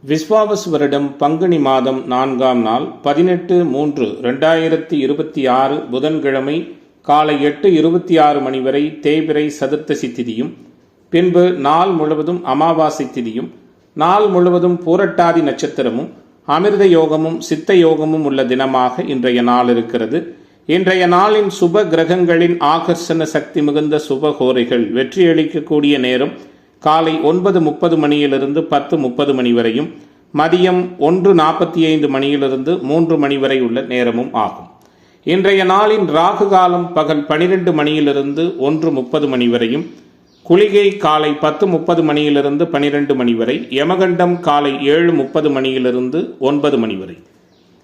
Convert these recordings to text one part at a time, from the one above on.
விஸ்வாவசு வருடம் பங்குனி மாதம் 4ஆம் நாள் 18/3/2026 புதன்கிழமை காலை 8:26 மணி வரை தேய்பிறை சதுர்த்தசி திதியும், பின்பு நாள் முழுவதும் அமாவாசை திதியும், நாள் முழுவதும் பூரட்டாதி நட்சத்திரமும் அமிர்த யோகமும் சித்த யோகமும் உள்ள தினமாக இன்றைய நாள் இருக்கிறது. இன்றைய நாளின் சுப கிரகங்களின் ஆகர்ஷண சக்தி மிகுந்த சுபகோரைகள் வெற்றியளிக்கக்கூடிய நேரம் காலை 9:30 மணியிலிருந்து 10:30 மணி வரையும், மதியம் 1:45 மணியிலிருந்து 3 மணி வரை உள்ள நேரமும் ஆகும். இன்றைய நாளின் ராகு காலம் பகல் 12 மணியிலிருந்து 1:30 மணி வரையும், குளிகை காலை 10:30 மணியிலிருந்து 12 மணி வரை, யமகண்டம் காலை 7:30 மணியிலிருந்து 9 மணி வரை.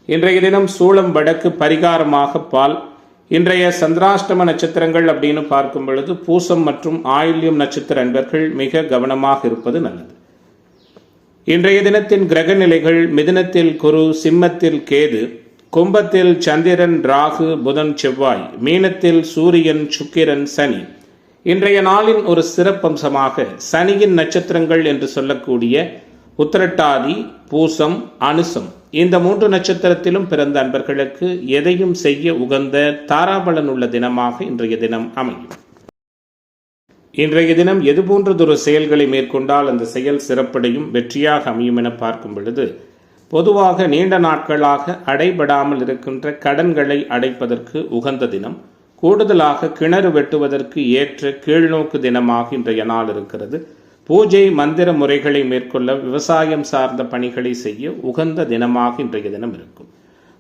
இன்றைய தினம் சூளம் வடக்கு, பரிகாரமாக பால். இன்றைய சந்திராஷ்டம நட்சத்திரங்கள் அப்படின்னு பார்க்கும் பொழுது பூசம் மற்றும் ஆயில்யம் நட்சத்திர அன்பர்கள் மிக கவனமாக இருப்பது நல்லது. இன்றைய தினத்தின் கிரக நிலைகள்: மிதுனத்தில் குரு, சிம்மத்தில் கேது, கும்பத்தில் சந்திரன், ராகு, புதன், செவ்வாய், மீனத்தில் சூரியன், சுக்கிரன், சனி. இன்றைய நாளின் ஒரு சிறப்பம்சமாக சனியின் நட்சத்திரங்கள் என்று சொல்லக்கூடிய உத்திரட்டாதி, பூசம், அனுசம் இந்த 3 நட்சத்திரத்திலும் பிறந்த அன்பர்களுக்கு எதையும் செய்ய உகந்த தாராபலன் உள்ள தினமாக இன்றைய தினம் அமையும். இன்றைய தினம் எது போன்றதொரு செயல்களை மேற்கொண்டால் அந்த செயல் சிறப்படையும் வெற்றியாக அமையும் என பார்க்கும் பொழுது, பொதுவாக நீண்ட நாட்களாக அடைபடாமல் இருக்கின்ற கடன்களை அடைப்பதற்கு உகந்த தினம். கூடுதலாக கிணறு வெட்டுவதற்கு ஏற்ற கீழ்நோக்கு தினமாக இன்றைய நாள் இருக்கிறது. பூஜை மந்திர முறைகளை மேற்கொள்ள, விவசாயம் சார்ந்த பணிகளை செய்ய உகந்த தினமாக இன்றைய தினம் இருக்கும்.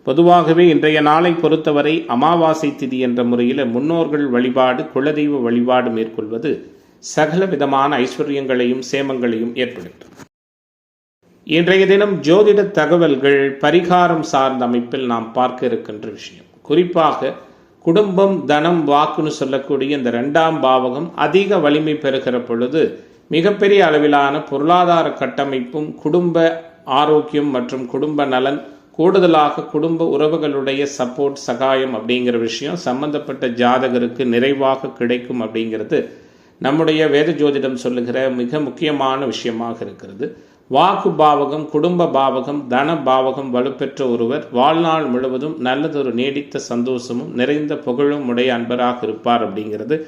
பொதுவாகவே இன்றைய நாளை பொறுத்தவரை அமாவாசை திதி என்ற முறையில் முன்னோர்கள் வழிபாடு, குலதெய்வ வழிபாடு மேற்கொள்வது சகல விதமான ஐஸ்வர்யங்களையும் சேமங்களையும் ஏற்படுத்தும். இன்றைய தினம் ஜோதிட தகவல்கள் பரிகாரம் சார்ந்த அமைப்பில் நாம் பார்க்க இருக்கின்ற விஷயம், குறிப்பாக குடும்பம், தனம், வாக்குன்னு சொல்லக்கூடிய இந்த 2ஆம் பாவகம் அதிக வலிமை பெறுகிற பொழுது மிகப்பெரிய அளவிலான பொருளாதார கட்டமைப்பும், குடும்ப ஆரோக்கியம் மற்றும் குடும்ப நலன், கூடுதலாக குடும்ப உறவுகளுடைய சப்போர்ட், சகாயம் அப்படிங்கிற விஷயம் சம்பந்தப்பட்ட ஜாதகருக்கு நிறைவாக கிடைக்கும் அப்படிங்கிறது நம்முடைய வேத ஜோதிடம் சொல்லுகிற மிக முக்கியமான விஷயமாக இருக்கிறது. வாக்கு பாவகம், குடும்ப பாவகம், தன பாவகம் வலுப்பெற்ற ஒருவர் வாழ்நாள் முழுவதும் நல்லதொரு நீடித்த சந்தோஷமும் நிறைந்த புகழும் உடைய அன்பராக இருப்பார் அப்படிங்கிறது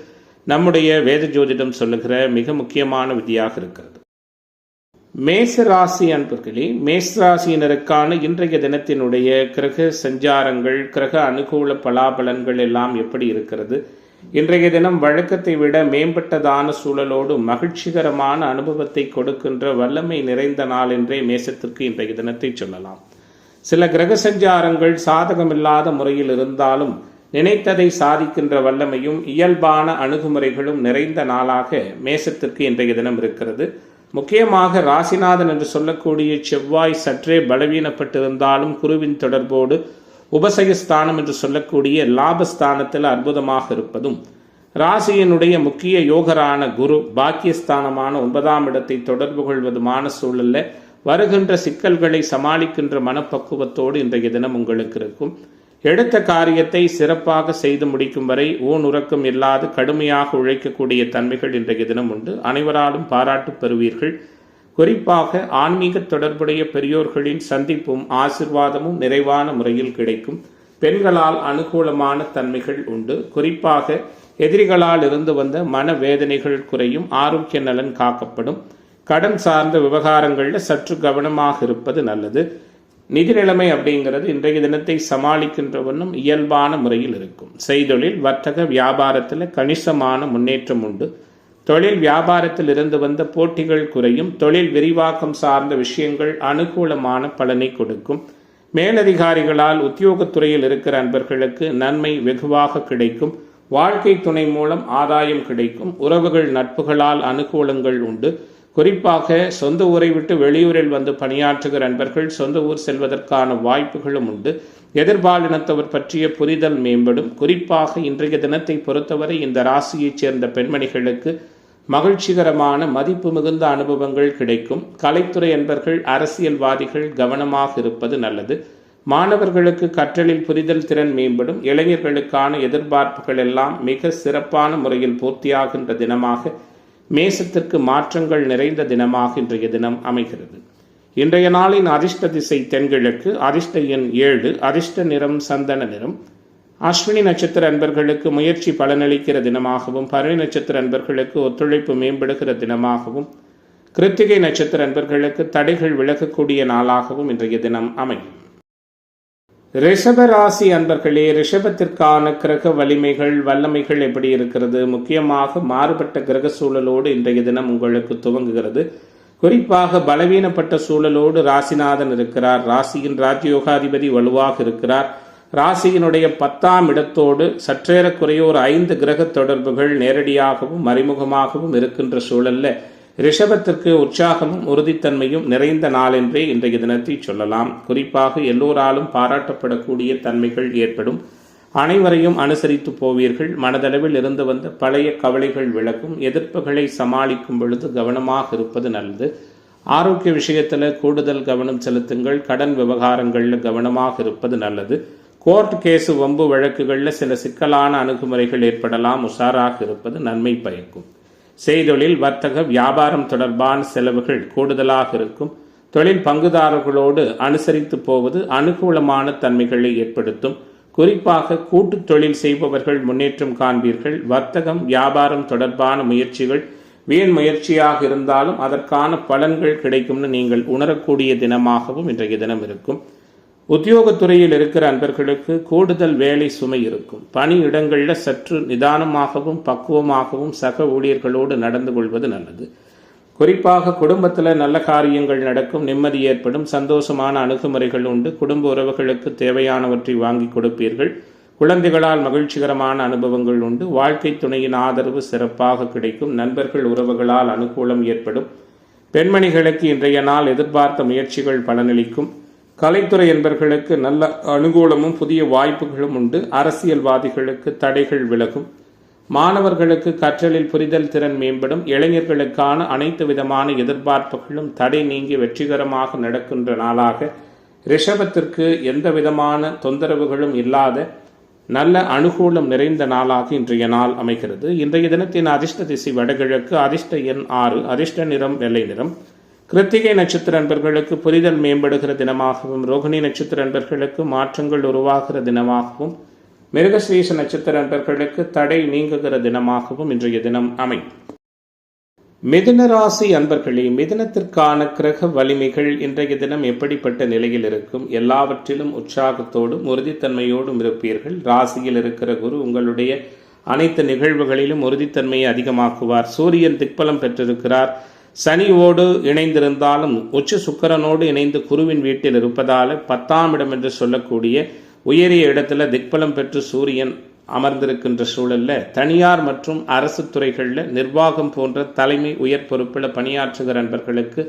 நம்முடைய வேத ஜோதிடம் சொல்லுகிற மிக முக்கியமான விதியாக இருக்கிறது. மேசராசி அன்பர்களே, மேசராசியினருக்கான இன்றைய தினத்தினுடைய கிரக சஞ்சாரங்கள், கிரக அனுகூல பலாபலன்கள் எல்லாம் எப்படி இருக்கிறது? இன்றைய தினம் வழக்கத்தை விட மேம்பட்டதான சூழலோடு மகிழ்ச்சிகரமான அனுபவத்தை கொடுக்கின்ற வல்லமை நிறைந்த நாள் என்றே மேசத்திற்கு இன்றைய தினத்தை சொல்லலாம். சில கிரக சஞ்சாரங்கள் சாதகமில்லாத முறையில் இருந்தாலும் நினைத்ததை சாதிக்கின்ற வல்லமையும் இயல்பான அணுகுமுறைகளும் நிறைந்த நாளாக மேசத்திற்கு இன்றைய தினம் இருக்கிறது. முக்கியமாக ராசிநாதன் என்று சொல்லக்கூடிய செவ்வாய் சற்றே பலவீனப்பட்டிருந்தாலும் குருவின் தொடர்போடு உபசயஸ்தானம் என்று சொல்லக்கூடிய லாபஸ்தானத்தில் அற்புதமாக இருப்பதும், ராசியினுடைய முக்கிய யோகரான குரு பாக்கியஸ்தானமான 9ஆம் இடத்தை தொடர்பு கொள்வதுமான சூழல்ல வருகின்ற சிக்கல்களை சமாளிக்கின்ற மனப்பக்குவத்தோடு இன்றைய தினம் உங்களுக்கு இருக்கும். எடுத்த காரியத்தை சிறப்பாக செய்து முடிக்கும் வரை ஊனுறக்கம் இல்லாது கடுமையாக உழைக்கக்கூடிய தன்மைகள் இன்றைய தினம் உண்டு. அனைவராலும் பாராட்டு பெறுவீர்கள். குறிப்பாக ஆன்மீக தொடர்புடைய பெரியோர்களின் சந்திப்பும் ஆசிர்வாதமும் நிறைவான முறையில் கிடைக்கும். பெண்களால் அனுகூலமான தன்மைகள் உண்டு. குறிப்பாக எதிரிகளால் இருந்து வந்த மனவேதனைகள் குறையும். ஆரோக்கிய நலன் காக்கப்படும். கடன் சார்ந்த விவகாரங்களில் சற்று கவனமாக இருப்பது நல்லது. நிதி நிலைமை அப்படிங்கிறது இன்றைய தினத்தை சமாளிக்கின்றவனும் இயல்பான முறையில் இருக்கும். செய்தொழில், வர்த்தக, வியாபாரத்தில் கணிசமான முன்னேற்றம் உண்டு. தொழில் வியாபாரத்தில் இருந்து வந்த போட்டிகள் குறையும். தொழில் விரிவாக்கம் சார்ந்த விஷயங்கள் அனுகூலமான பலனை கொடுக்கும். மேலதிகாரிகளால் உத்தியோகத்துறையில் இருக்கிற அன்பர்களுக்கு நன்மை வெகுவாக கிடைக்கும். வாழ்க்கை துணை மூலம் ஆதாயம் கிடைக்கும். உறவுகள், நட்புகளால் அனுகூலங்கள் உண்டு. குறிப்பாக சொந்த ஊரை விட்டு வெளியூரில் வந்து பணியாற்றுகிற அன்பர்கள் சொந்த ஊர் செல்வதற்கான வாய்ப்புகளும் உண்டு. எதிர்பாலினத்தவர் பற்றிய புரிதல் மேம்படும். குறிப்பாக இன்றைய தினத்தை பொறுத்தவரை இந்த ராசியைச் சேர்ந்த பெண்மணிகளுக்கு மகிழ்ச்சிகரமான மதிப்பு மிகுந்த அனுபவங்கள் கிடைக்கும். கலைத்துறை அன்பர்கள், அரசியல்வாதிகள் கவனமாக இருப்பது நல்லது. மாணவர்களுக்கு கற்றலில் புரிதல் திறன் மேம்படும். இளைஞர்களுக்கான எதிர்பார்ப்புகள் எல்லாம் மிக சிறப்பான முறையில் பூர்த்தியாகின்ற தினமாக மேசத்திற்கு மாற்றங்கள் நிறைந்த தினமாக இன்றைய தினம் அமைகிறது. இன்றைய நாளின் அதிர்ஷ்ட திசை தென்கிழக்கு, அதிர்ஷ்ட எண் 7, அதிர்ஷ்ட நிறம் சந்தன நிறம். அஸ்வினி நட்சத்திர அன்பர்களுக்கு முயற்சி பலனளிக்கிற தினமாகவும், பரணி நட்சத்திர அன்பர்களுக்கு ஒத்துழைப்பு மேம்படுகிற தினமாகவும், கிருத்திகை நட்சத்திர அன்பர்களுக்கு தடைகள் விலகக்கூடிய நாளாகவும் இன்றைய தினம் அமையும். ரிஷப ராசி அன்பர்களே, ரிஷபத்திற்கான கிரக வலிமைகள் வல்லமைகள் எப்படி இருக்கிறது? முக்கியமாக மாறுபட்ட கிரக சூழலோடு இன்றைய தினம் உங்களுக்கு துவங்குகிறது. குறிப்பாக பலவீனப்பட்ட சூழலோடு ராசிநாதன் இருக்கிறார். ராசியின் ராஜயோகாதிபதி வலுவாக இருக்கிறார். ராசியினுடைய 10ஆம் இடத்தோடு சற்றேறக்குறைய ஒரு 5 கிரக தொடர்புகள் நேரடியாகவும் மறைமுகமாகவும் இருக்கின்ற சூழல்ல ரிஷபத்திற்கு உற்சாகமும் உறுதித்தன்மையும் நிறைந்த நாள் என்றே இன்றைய தினத்தை சொல்லலாம். குறிப்பாக எல்லோராலும் பாராட்டப்படக்கூடிய தன்மைகள் ஏற்படும். அனைவரையும் அனுசரித்து போவீர்கள். மனதளவில் இருந்து வந்த பழைய கவலைகள் விலகும். எதிர்ப்புகளை சமாளிக்கும் பொழுது கவனமாக இருப்பது நல்லது. ஆரோக்கிய விஷயத்தில் கூடுதல் கவனம் செலுத்துங்கள். கடன் விவகாரங்களில் கவனமாக இருப்பது நல்லது. கோர்ட் கேஸு வம்பு வழக்குகளில் சில சிக்கலான அணுகுமுறைகள் ஏற்படலாம். உஷாராக இருப்பது நன்மை பயக்கும். செய்தொழில் வர்த்தக வியாபாரம் தொடர்பான செலவுகள் கூடுதலாக இருக்கும். தொழில் பங்குதாரர்களோடு அனுசரித்து போவது அனுகூலமான தன்மைகளை ஏற்படுத்தும். குறிப்பாக கூட்டு தொழில் செய்பவர்கள் முன்னேற்றம் காண்பீர்கள். வர்த்தகம் வியாபாரம் தொடர்பான முயற்சிகள் வீண் முயற்சியாக இருந்தாலும் அதற்கான பலன்கள் கிடைக்கும்னு நீங்கள் உணரக்கூடிய தினமாகவும் இன்றைய தினம் இருக்கும். உத்தியோகத்துறையில் இருக்கிற அன்பர்களுக்கு கூடுதல் வேலை சுமை இருக்கும். பணியிடங்களில் சற்று நிதானமாகவும் பக்குவமாகவும் சக ஊழியர்களோடு நடந்து கொள்வது நல்லது. குறிப்பாக குடும்பத்தில் நல்ல காரியங்கள் நடக்கும். நிம்மதி ஏற்படும். சந்தோஷமான அணுகுமுறைகள் உண்டு. குடும்ப உறவுகளுக்கு தேவையானவற்றை வாங்கி கொடுப்பீர்கள். குழந்தைகளால் மகிழ்ச்சிகரமான அனுபவங்கள் உண்டு. வாழ்க்கை துணையின் ஆதரவு சிறப்பாக கிடைக்கும். நண்பர்கள் உறவுகளால் அனுகூலம் ஏற்படும். பெண்மணிகளுக்கு இன்றைய நாள் எதிர்பார்த்த முயற்சிகள் பலனளிக்கும். கலைத்துறை என்பர்களுக்கு நல்ல அனுகூலமும் புதிய வாய்ப்புகளும் உண்டு. அரசியல்வாதிகளுக்கு தடைகள் விலகும். மாணவர்களுக்கு கற்றலில் புரிதல் திறன் மேம்படும். இளைஞர்களுக்கான அனைத்து விதமான எதிர்பார்ப்புகளும் தடை நீங்கி வெற்றிகரமாக நடக்கின்ற நாளாக ரிஷபத்திற்கு எந்த விதமான தொந்தரவுகளும் இல்லாத நல்ல அனுகூலம் நிறைந்த நாளாக இன்றைய நாள் அமைகிறது. இன்றைய தினத்தின் அதிர்ஷ்ட திசை வடகிழக்கு, அதிர்ஷ்ட எண் 6, அதிர்ஷ்ட நிறம் வெள்ளை நிறம். கிருத்திகை நட்சத்திர அன்பர்களுக்கு புரிதல் மேம்படுகிற தினமாகவும், ரோகிணி நட்சத்திர அன்பர்களுக்கு மாற்றங்கள் உருவாகிற தினமாகவும், மிருகஸ்ரீஷ நட்சத்திர அன்பர்களுக்கு தடை நீங்குகிற தினமாகவும் இன்றைய தினம் அமையும். மிதுன ராசி அன்பர்களே, மிதுனத்திற்கான கிரக வலிமைகள் இன்றைய தினம் எப்படிப்பட்ட நிலையில் இருக்கும்? எல்லாவற்றிலும் உற்சாகத்தோடும் உறுதித்தன்மையோடும் இருப்பீர்கள். ராசியில் இருக்கிற குரு உங்களுடைய அனைத்து நிகழ்வுகளிலும் உறுதித்தன்மையை அதிகமாக்குவார். சூரியன் திக்பலம் பெற்றிருக்கிறார். சனியோடு இணைந்திருந்தாலும் உச்ச சுக்கிரனோடு இணைந்து குருவின் வீட்டில் இருப்பதால் 10ஆம் இடம் என்று சொல்லக்கூடிய உயரிய இடத்துல திக்பலம் பெற்று சூரியன் அமர்ந்திருக்கின்ற சூழல்ல தனியார் மற்றும் அரசு துறைகளில் நிர்வாகம் போன்ற தலைமை உயர் பொறுப்பில் பணியாற்றுகிற அன்பர்களுக்கு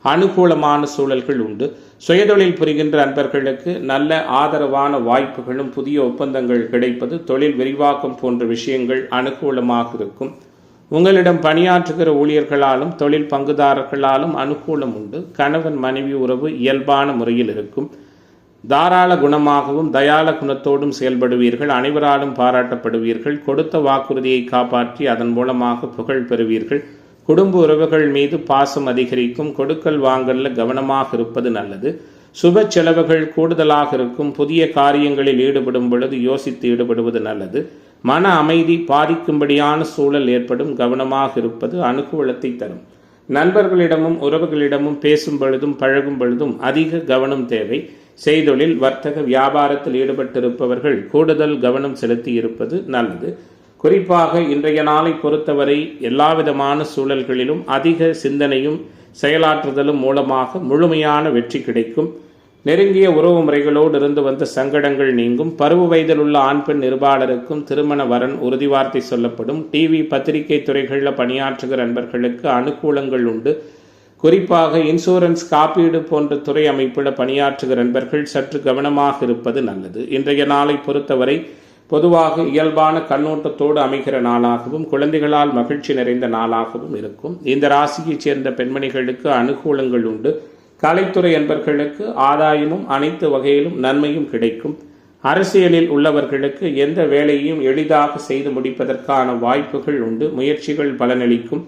அனுகூலமான சூழல்கள் உண்டு. சுயதொழில் புரிகின்ற அன்பர்களுக்கு நல்ல ஆதரவான வாய்ப்புகளும் புதிய ஒப்பந்தங்கள் கிடைப்பது, தொழில் விரிவாக்கம் போன்ற விஷயங்கள் அனுகூலமாக இருக்கும். உங்களிடம் பணியாற்றுகிற ஊழியர்களாலும் தொழில் பங்குதாரர்களாலும் அனுகூலம் உண்டு. கணவன் மனைவி உறவு இயல்பான முறையில் இருக்கும். தாராள குணமாகவும் தயாள குணத்தோடும் செயல்படுவீர்கள். அனைவராலும் பாராட்டப்படுவீர்கள். கொடுத்த வாக்குறுதியை காப்பாற்றி அதன் மூலமாக புகழ் பெறுவீர்கள். குடும்ப உறவுகள் மீது பாசம் அதிகரிக்கும். கொடுக்கல் வாங்கல்ல கவனமாக இருப்பது நல்லது. சுப செலவுகள் கூடுதலாக இருக்கும். புதிய காரியங்களில் ஈடுபடும் பொழுது யோசித்து ஈடுபடுவது நல்லது. மன அமைதி பாதிக்கும்படியான சூழல் ஏற்படும். கவனமாக இருப்பது அனுகூலத்தை தரும். நண்பர்களிடமும் உறவுகளிடமும் பேசும் பொழுதும் பழகும் பொழுதும் அதிக கவனம் தேவை. செய்தொழில் வர்த்தக வியாபாரத்தில் ஈடுபட்டிருப்பவர்கள் கூடுதல் கவனம் செலுத்தி இருப்பது நல்லது. குறிப்பாக இன்றைய நாளை பொறுத்தவரை எல்லாவிதமான சூழல்களிலும் அதிக சிந்தனையும் செயலாற்றுதலும் மூலமாக முழுமையான வெற்றி கிடைக்கும். நெருங்கிய உறவு முறைகளோடு இருந்து வந்த சங்கடங்கள் நீங்கும். பருவ வயதில் உள்ள ஆண் பெண் நிருபாளருக்கும் திருமண வரன் உறுதிவார்த்தை சொல்லப்படும். டிவி பத்திரிகை துறைகளில் பணியாற்றுகிற நண்பர்களுக்கு அனுகூலங்கள் உண்டு. குறிப்பாக இன்சூரன்ஸ் காப்பீடு போன்ற துறை அமைப்பில் பணியாற்றுகிற நண்பர்கள் சற்று கவனமாக இருப்பது நல்லது. இன்றைய நாளை பொறுத்தவரை பொதுவாக இயல்பான கண்ணோட்டத்தோடு அமைகிற நாளாகவும் குழந்தைகளால் மகிழ்ச்சி நிறைந்த நாளாகவும் இருக்கும். இந்த ராசியைச் சேர்ந்த பெண்மணிகளுக்கு அனுகூலங்கள் உண்டு. கலைத்துறை என்பர்களுக்கு ஆதாயமும் அனைத்து வகையிலும் நன்மையும் கிடைக்கும். அரசியலில் உள்ளவர்களுக்கு எந்த வேலையையும் எளிதாக செய்து முடிப்பதற்கான வாய்ப்புகள் உண்டு. முயற்சிகள் பலனளிக்கும்.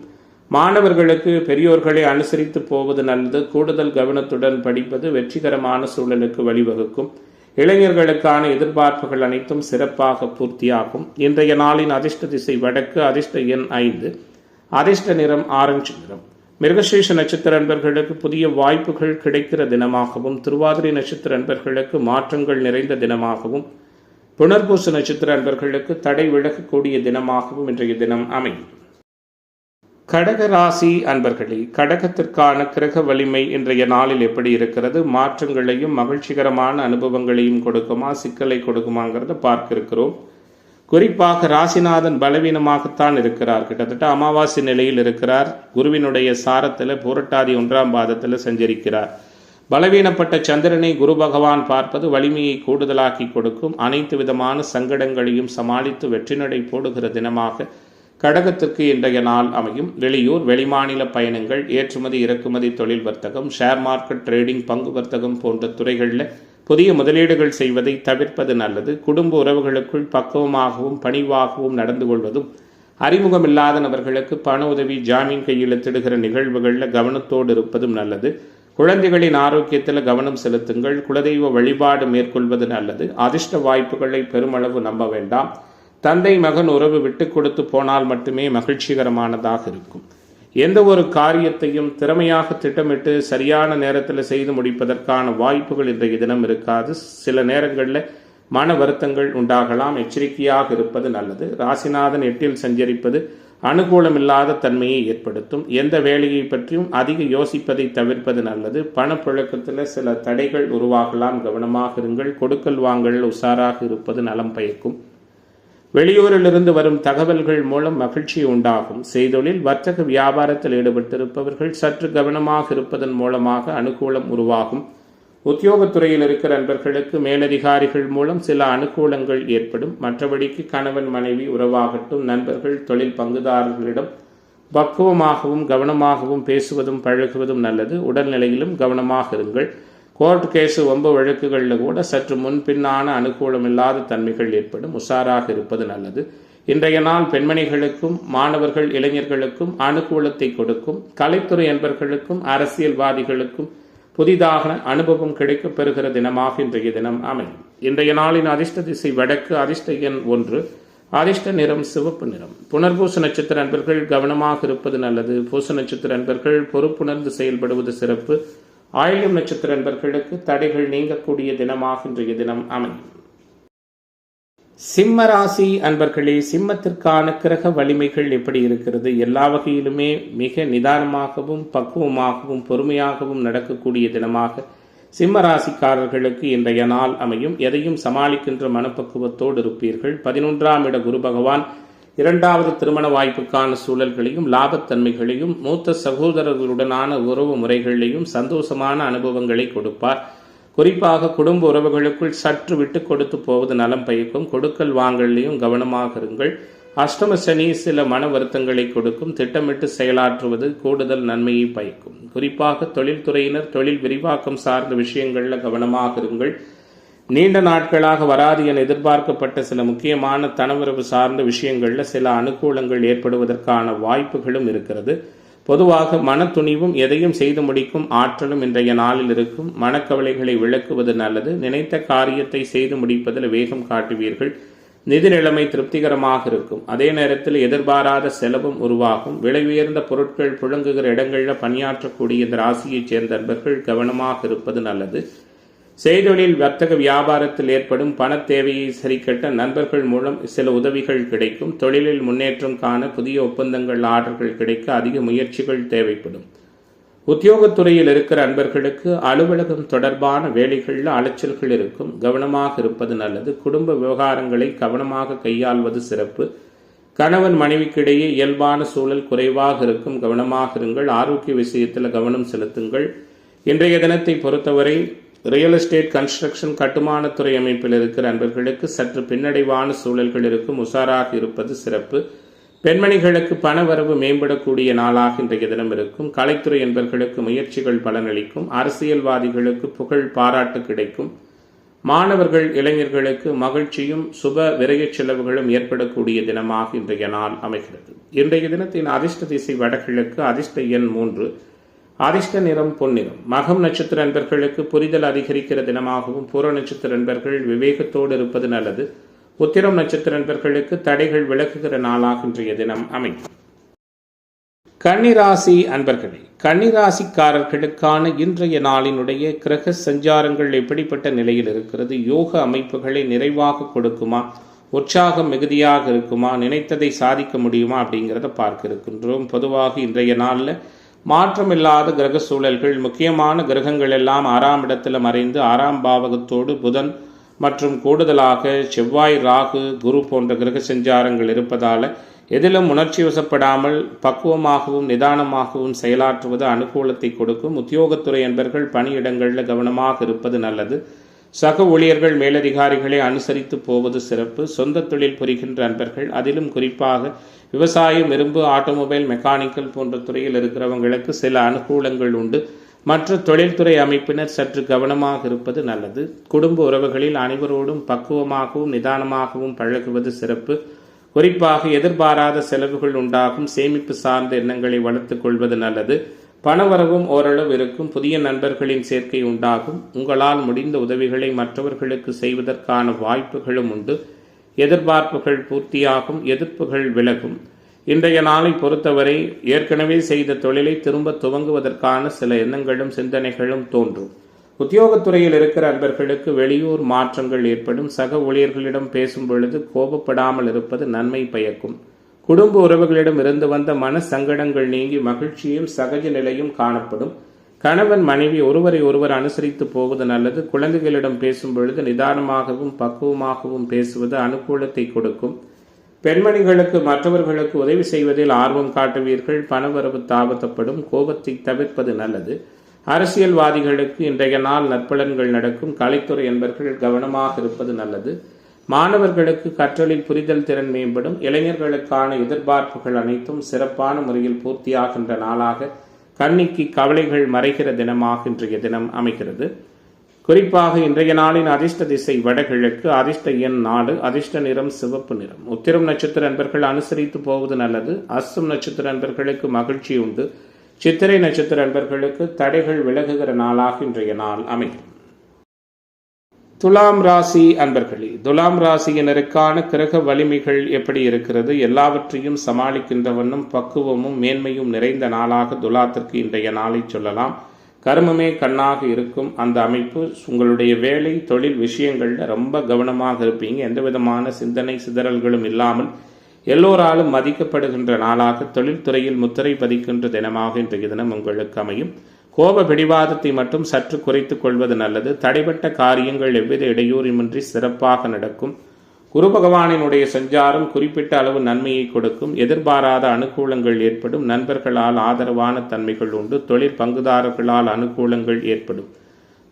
மாணவர்களுக்கு பெரியோர்களை அனுசரித்து போவது நல்லது. கூடுதல் கவனத்துடன் படிப்பது வெற்றிகரமான சூழலுக்கு வழிவகுக்கும். இளைஞர்களுக்கான எதிர்பார்ப்புகள் அனைத்தும் சிறப்பாக பூர்த்தியாகும். இன்றைய நாளின் அதிர்ஷ்ட திசை வடக்கு. அதிர்ஷ்ட எண் 5. அதிர்ஷ்ட நிறம் ஆரஞ்சு நிறம். மிருகசீஷ நட்சத்திர அன்பர்களுக்கு புதிய வாய்ப்புகள் கிடைக்கிற தினமாகவும், திருவாதிரை நட்சத்திர அன்பர்களுக்கு மாற்றங்கள் நிறைந்த தினமாகவும், புனர்பூச நட்சத்திர அன்பர்களுக்கு தடை விலகக்கூடிய தினமாகவும் இன்றைய தினம் அமையும். கடக ராசி அன்பர்களே, கடகத்திற்கான கிரக வலிமை இன்றைய நாளில் எப்படி இருக்கிறது? மாற்றங்களையும் மகிழ்ச்சிகரமான அனுபவங்களையும் கொடுக்குமா, சிக்கலை கொடுக்குமாங்கிறத பார்க்க இருக்கிறோம். குறிப்பாக ராசிநாதன் பலவீனமாகத்தான் இருக்கிறார். கிட்டத்தட்ட அமாவாசை நிலையில் இருக்கிறார். குருவினுடைய சாரத்தில் பூரட்டாதி 1ஆம் பாதத்தில் சஞ்சரிக்கிறார். பலவீனப்பட்ட சந்திரனை குரு பகவான் பார்ப்பது வலிமையை கூடுதலாக்கி கொடுக்கும். அனைத்து விதமான சங்கடங்களையும் சமாளித்து வெற்றி நடை போடுகிற தினமாக கடகத்திற்கு இன்றைய நாள் அமையும். வெளியூர் வெளிமாநில பயணங்கள், ஏற்றுமதி இறக்குமதி தொழில் வர்த்தகம், ஷேர் மார்க்கெட் ட்ரேடிங், பங்கு வர்த்தகம் போன்ற துறைகளில் புதிய முதலீடுகள் செய்வதை தவிர்ப்பது நல்லது. குடும்ப உறவுகளுக்குள் பக்குவமாகவும் பணிவாகவும் நடந்து கொள்வதும், அறிமுகமில்லாத நபர்களுக்கு பண உதவி, ஜாமீன் கையெழுத்திடுகிற நிகழ்வுகளில் கவனத்தோடு இருப்பதும் நல்லது. குழந்தைகளின் ஆரோக்கியத்தில் கவனம் செலுத்துங்கள். குலதெய்வ வழிபாடு மேற்கொள்வது நல்லது. அதிர்ஷ்ட வாய்ப்புகளை பெருமளவு நம்ப வேண்டாம். தந்தை மகன் உறவு விட்டு கொடுத்து போனால் மட்டுமே மகிழ்ச்சிகரமானதாக இருக்கும். எந்த ஒரு காரியத்தையும் திறமையாக திட்டமிட்டு சரியான நேரத்தில் செய்து முடிப்பதற்கான வாய்ப்புகள் இன்றைய தினம் இருக்காது. சில நேரங்களில் மன வருத்தங்கள் உண்டாகலாம். எச்சரிக்கையாக இருப்பது நல்லது. ராசிநாதன் 8இல் சஞ்சரிப்பது அனுகூலமில்லாத தன்மையை ஏற்படுத்தும். எந்த வேலையை பற்றியும் அதிக யோசிப்பதை தவிர்ப்பது நல்லது. பணப்புழக்கத்தில் சில தடைகள் உருவாகலாம். கவனமாக இருங்கள். கொடுக்கல் வாங்கல் உஷாராக இருப்பது நலம் பயக்கும். வெளியூரிலிருந்து வரும் தகவல்கள் மூலம் மகிழ்ச்சி உண்டாகும். செய்தொழில் வர்த்தக வியாபாரத்தில் ஈடுபட்டிருப்பவர்கள் சற்று கவனமாக இருப்பதன் மூலமாக அனுகூலம் உருவாகும். உத்தியோகத்துறையில் இருக்கிற நண்பர்களுக்கு மேலதிகாரிகள் மூலம் சில அனுகூலங்கள் ஏற்படும். மற்றபடிக்கு கணவன் மனைவி உறவாகட்டும், நண்பர்கள் தொழில் பங்குதாரர்களிடம் பக்குவமாகவும் கவனமாகவும் பேசுவதும் பழகுவதும் நல்லது. உடல்நிலையிலும் கவனமாக இருங்கள். கோர்ட் கேஸு வம்பு வழக்குகளில் கூட சற்று முன்பின்னான அனுகூலமில்லாத தன்மைகள் ஏற்படும். உஷாராக இருப்பது நல்லது. இன்றைய நாள் பெண்மணிகளுக்கும் மாணவர்கள் இளைஞர்களுக்கும் அனுகூலத்தை கொடுக்கும். கலைத்துறை அன்பர்களுக்கும் அரசியல்வாதிகளுக்கும் புதிதாக அனுபவம் கிடைக்கப் பெறுகிற தினமாக இன்றைய தினம் அமையும். இன்றைய நாளின் அதிர்ஷ்ட திசை வடக்கு. அதிர்ஷ்ட எண் 1. அதிர்ஷ்ட நிறம் சிவப்பு நிறம். புனர்பூச நட்சத்திர அன்பர்கள் கவனமாக இருப்பது நல்லது. பூச நட்சத்திர அன்பர்கள் பொறுப்புணர்ந்து செயல்படுவது சிறப்பு. ஆயில்யம் நட்சத்திர அன்பர்களுக்கு தடைகள் நீங்கக்கூடிய தினமாக இன்றைய தினம் அமையும். சிம்ம ராசி அன்பர்களே, சிம்மத்திற்கான கிரக வலிமைகள் எப்படி இருக்கிறது? எல்லா வகையிலுமே மிக நிதானமாகவும் பக்குவமாகவும் பொறுமையாகவும் நடக்கக்கூடிய தினமாக சிம்ம ராசிக்காரர்களுக்கு இன்றைய நாள் அமையும். எதையும் சமாளிக்கின்ற மனப்பக்குவத்தோடு இருப்பீர்கள். 11ஆம் இட குரு பகவான் 2வது திருமண வாய்ப்புக்கான சூழல்களையும் லாபத்தன்மைகளையும் மூத்த சகோதரர்களுடனான உறவு முறைகளையும் சந்தோஷமான அனுபவங்களை கொடுப்பார். குறிப்பாக குடும்ப உறவுகளுக்குள் சற்று விட்டு கொடுத்து போவது நலம் பயக்கும். கொடுக்கல் வாங்கலையும் கவனமாக இருங்கள். அஷ்டம சனி சில மன வருத்தங்களை கொடுக்கும். திட்டமிட்டு செயலாற்றுவது கூடுதல் நன்மையை பயக்கும். குறிப்பாக தொழில்துறையினர் தொழில் விரிவாக்கம் சார்ந்த விஷயங்களில் கவனமாக இருங்கள். நீண்ட நாட்களாக வராது என எதிர்பார்க்கப்பட்ட சில முக்கியமான தனவரவு சார்ந்த விஷயங்களில் சில அனுகூலங்கள் ஏற்படுவதற்கான வாய்ப்புகளும் இருக்கிறது. பொதுவாக மன துணிவும் எதையும் செய்து முடிக்கும் ஆற்றலும் இன்றைய நாளில் இருக்கும். மனக்கவலைகளை விளக்குவது நல்லது. நினைத்த காரியத்தை செய்து முடிப்பதில் வேகம் காட்டுவீர்கள். நிதி நிலைமை திருப்திகரமாக இருக்கும். அதே நேரத்தில் எதிர்பாராத செலவும் உருவாகும். விலை உயர்ந்த பொருட்கள் புழங்குகிற இடங்களில் பணியாற்றக்கூடிய இந்த ராசியைச் சேர்ந்த நண்பர்கள் கவனமாக இருப்பது நல்லது. செய்தொழில் வர்த்தக வியாபாரத்தில் ஏற்படும் பண தேவையை சரிக்கட்ட நண்பர்கள் மூலம் சில உதவிகள் கிடைக்கும். தொழிலில் முன்னேற்றம் காண புதிய ஒப்பந்தங்கள் ஆர்டர்கள் கிடைக்க அதிக முயற்சிகள் தேவைப்படும். உத்தியோகத்துறையில் இருக்கிற அன்பர்களுக்கு அலுவலகம் தொடர்பான வேலைகளில் அலைச்சல்கள் இருக்கும். கவனமாக இருப்பது நல்லது. குடும்ப விவகாரங்களை கவனமாக கையாள்வது சிறப்பு. கணவன் மனைவிக்கிடையே இயல்பான சூழல் குறைவாக இருக்கும். கவனமாக இருங்கள். ஆரோக்கிய விஷயத்தில் கவனம் செலுத்துங்கள். இன்றைய தினத்தை பொறுத்தவரை ரியல் எஸ்டேட், கன்ஸ்ட்ரக்ஷன், கட்டுமானத்துறை அமைப்பில் இருக்கிற அன்பர்களுக்கு சற்று பின்னடைவான சூழல்கள் இருக்கும். உஷாராக இருப்பது சிறப்பு. பெண்மணிகளுக்கு பணவரவு மேம்படக்கூடிய நாளாக இன்றைய தினம் இருக்கும். கலைத்துறை என்பர்களுக்கு முயற்சிகள் பலனளிக்கும். அரசியல்வாதிகளுக்கு புகழ் பாராட்டு கிடைக்கும். மாணவர்கள் இளைஞர்களுக்கு மகிழ்ச்சியும் சுப விரயச் செலவுகளும் ஏற்படக்கூடிய தினமாக இன்றைய நாள் அமைகிறது. இன்றைய தினத்தின் அதிர்ஷ்ட திசை வடகிழக்கு, அதிர்ஷ்ட எண் 3, அதிர்ஷ்ட நிறம் பொன்னிறம். மகம் நட்சத்திர அன்பர்களுக்கு புரிதல் அதிகரிக்கிற தினமாகவும், பூர நட்சத்திர அன்பர்கள் விவேகத்தோடு இருப்பது நல்லது. உத்திரம் நட்சத்திர அன்பர்களுக்கு தடைகள் விலகுகிற நாளாக இன்றைய தினம் அமையும். கன்னிராசி அன்பர்களே, கன்னிராசிக்காரர்களுக்கான இன்றைய நாளினுடைய கிரக சஞ்சாரங்கள் எப்படிப்பட்ட நிலையில் இருக்கிறது? யோக அமைப்புகளை நிறைவாக கொடுக்குமா? உற்சாகம் மிகுதியாக இருக்குமா? நினைத்ததை சாதிக்க முடியுமா? அப்படிங்கிறத பார்க்க இருக்கின்றோம். பொதுவாக இன்றைய நாளில் மாற்றமில்லாத கிரக சூழல்கள், முக்கியமான கிரகங்கள் எல்லாம் 6ஆம் இடத்துல மறைந்து 6ஆம் பாவகத்தோடு புதன் மற்றும் கூடுதலாக செவ்வாய், ராகு, குரு போன்ற கிரக சஞ்சாரங்கள் இருப்பதால் எதிலும் உணர்ச்சி வசப்படாமல் பக்குவமாகவும் நிதானமாகவும் செயலாற்றுவது அனுகூலத்தை கொடுக்கும். உத்தியோகத்துறை என்பர்கள் பணியிடங்களில் கவனமாக இருப்பது நல்லது. சக ஊழியர்கள் மேலதிகாரிகளை அனுசரித்து போவது சிறப்பு. சொந்த தொழில் புரிகின்ற அன்பர்கள், அதிலும் குறிப்பாக விவசாயம், இரும்பு, ஆட்டோமொபைல், மெக்கானிக்கல் போன்ற துறையில் இருக்கிறவங்களுக்கு சில அனுகூலங்கள் உண்டு. மற்ற தொழில்துறை அமைப்பினர் சற்று கவனமாக இருப்பது நல்லது. குடும்ப உறவுகளில் அனைவரோடும் பக்குவமாகவும் நிதானமாகவும் பழகுவது சிறப்பு. குறிப்பாக எதிர்பாராத செலவுகள் உண்டாகும். சேமிப்பு சார்ந்த எண்ணங்களை வளர்த்துக் கொள்வது நல்லது. பணவரவும் ஓரளவு இருக்கும். புதிய நண்பர்களின் சேர்க்கை உண்டாகும். உங்களால் முடிந்த உதவிகளை மற்றவர்களுக்கு செய்வதற்கான வாய்ப்புகளும் உண்டு. எதிர்பார்ப்புகள் பூர்த்தியாகும். எதிர்ப்புகள் விலகும். இன்றைய நாளை பொறுத்தவரை ஏற்கனவே செய்த தொழிலை திரும்ப துவங்குவதற்கான சில எண்ணங்களும் சிந்தனைகளும் தோன்றும். உத்தியோகத்துறையில் இருக்கிற அன்பர்களுக்கு வெளியூர் மாற்றங்கள் ஏற்படும். சக ஊழியர்களிடம் பேசும் பொழுது கோபப்படாமல் இருப்பது நன்மை பயக்கும். குடும்ப உறவுகளிடம் இருந்து வந்த மன சங்கடங்கள் நீங்கி மகிழ்ச்சியும் சகஜ நிலையும் காணப்படும். கணவன் மனைவி ஒருவரை ஒருவர் அனுசரித்து போவது நல்லது. குழந்தைகளிடம் பேசும் பொழுது நிதானமாகவும் பக்குவமாகவும் பேசுவது அனுகூலத்தை கொடுக்கும். பெண்மணிகளுக்கு மற்றவர்களுக்கு உதவி செய்வதில் ஆர்வம் காட்டுவீர்கள். பணவரவு தாமதப்படும். கோபத்தை தவிர்ப்பது நல்லது. அரசியல்வாதிகளுக்கு இன்றைய நாள் நற்பலன்கள் நடக்கும். கலைத்துறை என்பர்கள் கவனமாக இருப்பது நல்லது. மாணவர்களுக்கு கற்றலில் புரிதல் திறன் மேம்படும். இளைஞர்களுக்கான எதிர்பார்ப்புகள் அனைத்தும் சிறப்பான முறையில் பூர்த்தியாகின்ற நாளாக கன்னிக்கு கவலைகள் மறைகிற தினமாக இன்றைய தினம் அமைகிறது. குறிப்பாக இன்றைய நாளின் அதிர்ஷ்ட திசை வடகிழக்கு, அதிர்ஷ்ட எண் 4, அதிர்ஷ்ட நிறம் சிவப்பு நிறம். உத்திரம் நட்சத்திர அன்பர்கள் அனுசரித்து போவது நல்லது. அஸ்தம் நட்சத்திர அன்பர்களுக்கு மகிழ்ச்சி உண்டு. சித்திரை நட்சத்திர அன்பர்களுக்கு தடைகள் விலகுகிற நாளாக இன்றைய நாள் அமையும். துலாம் ராசி அன்பர்களே, துலாம் ராசியினருக்கான கிரக வலிமைகள் எப்படி இருக்கிறது? எல்லாவற்றையும் சமாளிக்கின்ற வண்ணம் பக்குவமும் மேன்மையும் நிறைந்த நாளாக துலாத்திற்கு இன்றைய நாளை சொல்லலாம். கர்மமே கண்ணாக இருக்கும் அந்த அமைப்பு. உங்களுடைய வேலை தொழில் விஷயங்களில் ரொம்ப கவனமாக இருப்பீங்க. எந்த விதமான சிந்தனை சிதறல்களும் இல்லாமல் எல்லோராலும் மதிக்கப்படுகின்ற நாளாக தொழில்துறையில் முத்திரை பதிக்கின்ற தினமாக இன்றைய தினம் உங்களுக்கு அமையும். கோப பிடிவாதத்தை மட்டும் சற்று குறைத்துக் கொள்வது நல்லது. தடைபட்ட காரியங்கள் எவ்வித இடையூறுமின்றி சிறப்பாக நடக்கும். குரு பகவானினுடைய சஞ்சாரம் குறிப்பிட்ட அளவு நன்மையை கொடுக்கும். எதிர்பாராத அனுகூலங்கள் ஏற்படும். நண்பர்களால் ஆதரவான தன்மைகள் உண்டு. தொழில் பங்குதாரர்களால் அனுகூலங்கள் ஏற்படும்.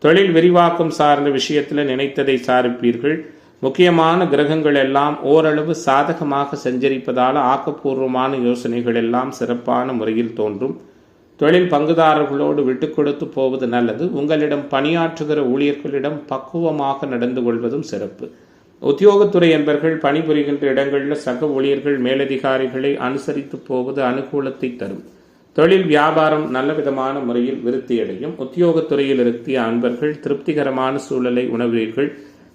தொழில் விரிவாக்கம் சார்ந்த விஷயத்தில் நினைத்ததை சாதிப்பீர்கள். முக்கியமான கிரகங்கள் எல்லாம் ஓரளவு சாதகமாக சஞ்சரிப்பதால் ஆக்கப்பூர்வமான யோசனைகள் எல்லாம் சிறப்பான முறையில் தோன்றும். தொழில் பங்குதாரர்களோடு விட்டு கொடுத்து போவது நல்லது. உங்களிடம் பணியாற்றுகிற ஊழியர்களிடம் பக்குவமாக நடந்து கொள்வதும் சிறப்பு. உத்தியோகத்துறை என்பர்கள் பணிபுரிகின்ற இடங்களில் சக ஊழியர்கள் மேலதிகாரிகளை அனுசரித்து போவது அனுகூலத்தை தரும். தொழில் வியாபாரம் நல்ல விதமான முறையில் விருத்தியடையும். உத்தியோகத்துறையில் இருக்கிய அன்பர்கள் திருப்திகரமான சூழலை உணர்வீர்கள்.